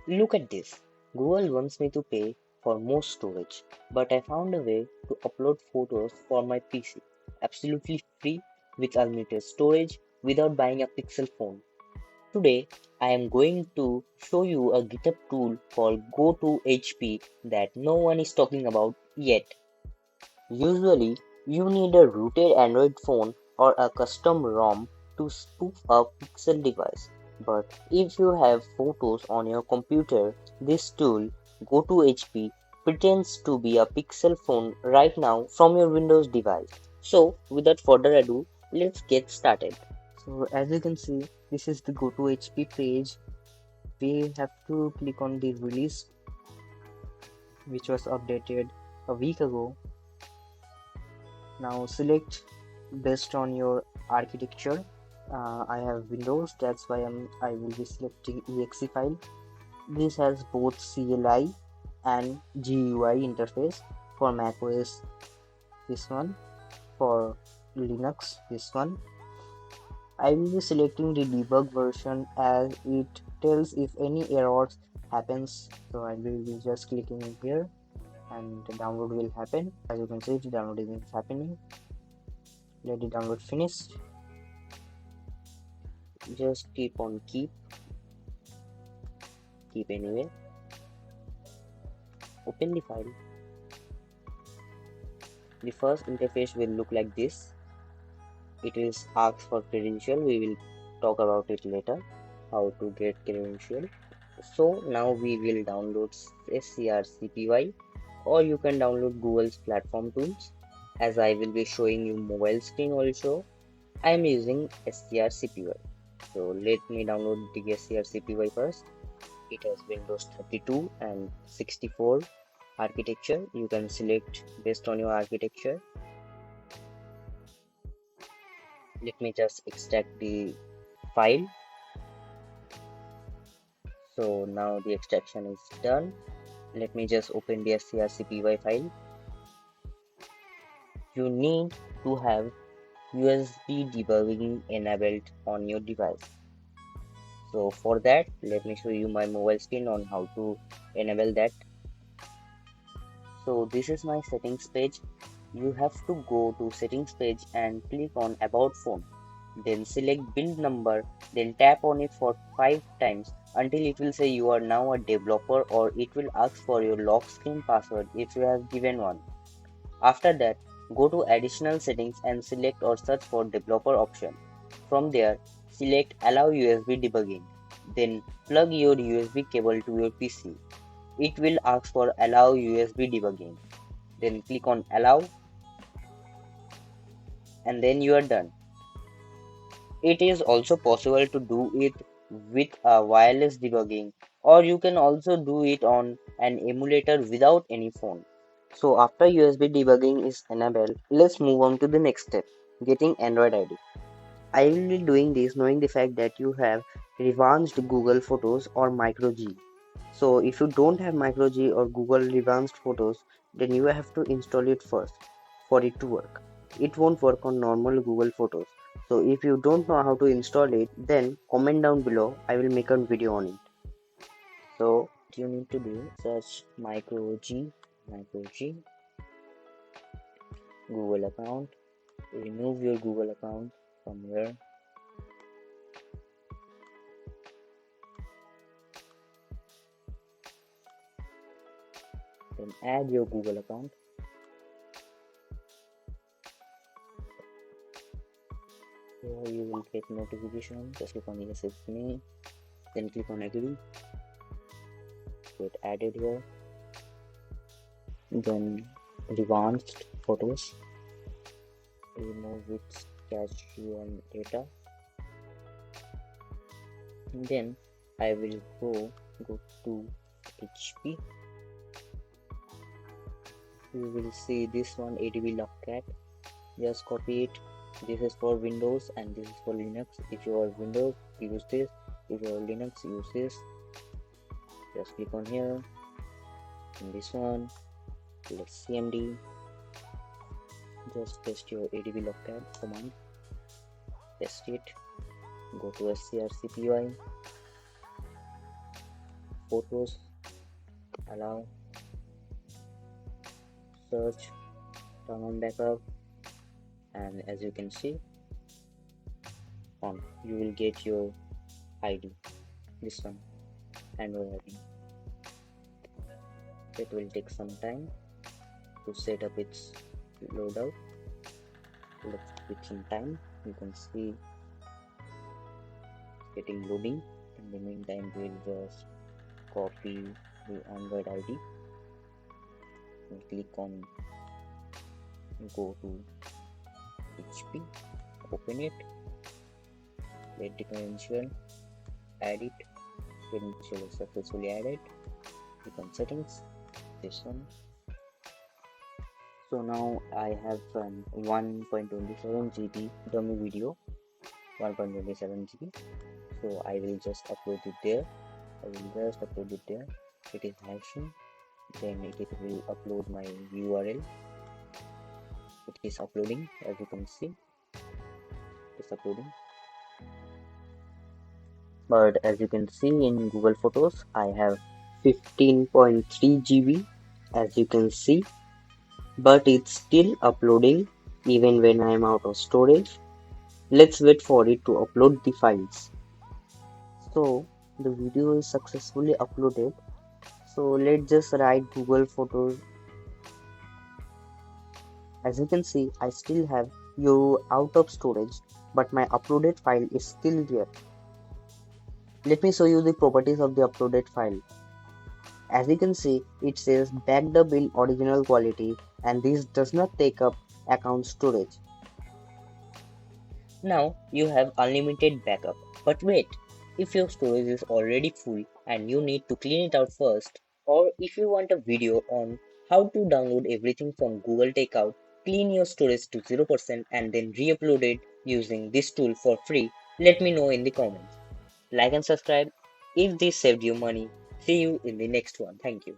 Look at this. Google wants me to pay for more storage, but I found a way to upload photos for my PC absolutely free with unlimited storage without buying a Pixel phone. Today, I am going to show you a GitHub tool called GoToHP that no one is talking about yet. Usually, you need a rooted Android phone or a custom ROM to spoof a Pixel device. But if you have photos on your computer, this tool, GoToHP, pretends to be a Pixel phone right now from your Windows device. So, without further ado, let's get started. So, as you can see, this is the GoToHP page. We have to click on the release, which was updated a week ago. Now select based on your architecture. I have Windows, that's why I will be selecting exe file. This has both CLI and GUI interface. For macOS, this one. For Linux, this one. I will be selecting the debug version as it tells if any errors happens. So I will be just clicking here and the download will happen. As you can see, the downloading is happening. Let the download finish. Just keep anyway. Open the file. The first interface will look like this. It is asks for credential. We will talk about it later, how to get credential. So now we will download Scrcpy, or you can download Google's platform tools. As I will be showing you mobile screen also, I am using Scrcpy. So let me download the Scrcpy first. It has Windows 32 and 64 architecture. You can select based on your architecture. Let me just extract the file. So now the extraction is done. Let me just open the Scrcpy file. You need to have USB debugging enabled on your device. So for that, let me show you my mobile screen on how to enable that. So this is my settings page. You have to go to settings page and click on about phone. Then select build number, then tap on it for 5 times until it will say you are now a developer, or it will ask for your lock screen password if you have given one. After that, go to additional settings and select or search for developer option. From there, select allow USB debugging. Then plug your USB cable to your PC. It will ask for allow USB debugging. Then click on allow and then you are done. It is also possible to do it with a wireless debugging, or you can also do it on an emulator without any phone. So after USB debugging is enabled, let's move on to the next step, getting Android ID. I will be doing this knowing the fact that you have ReVanced Google Photos or Micro G. So if you don't have Micro G or Google ReVanced Photos, then you have to install it first for it to work. It won't work on normal Google Photos. So if you don't know how to install it, then comment down below. I will make a video on it. So what you need to do, search Micro G, Google account. Remove your Google account from here. Then add your Google account. Here you will get notification. Just click on yes, it's me. Then click on agree. Get added here. Then advanced photos. Remove its cache and data. And then I will go to HP. You will see this one, ADB Lockcat. Just copy it. This is for Windows and this is for Linux. If you are Windows, use this. If you are Linux, use this. Just click on here. And this one, let's cmd. Just paste your ADB Lockcat command. Paste it. Go to Scrcpy. photos, allow, search, turn on backup, and as you can see, you will get your ID, this one, Android ID. It will take some time to set up its loadout. Let's give some time. You can see getting loading. In the meantime, we'll just copy the Android ID and click on GoToHP, open it, let the credential, add it, credential is successfully added, click on settings, this one. So now I have 1.27 GB dummy video, 1.27 GB. So I will just upload it there. It is hashing. Then it will upload my URL. It is uploading, as you can see. It's uploading. But as you can see in Google Photos, I have 15.3 GB, as you can see. But it's still uploading even when I am out of storage. Let's wait for it to upload the files. So the video is successfully uploaded. So let's just write Google Photos. As you can see, I still have you out of storage, but my uploaded file is still there. Let me show you the properties of the uploaded file. As you can see, it says backed up in original quality, and this does not take up account storage. Now you have unlimited backup. But wait, if your storage is already full and you need to clean it out first, or if you want a video on how to download everything from Google Takeout, clean your storage to 0% and then re-upload it using this tool for free, let me know in the comments. Like and subscribe if this saved you money. See you in the next one. Thank you.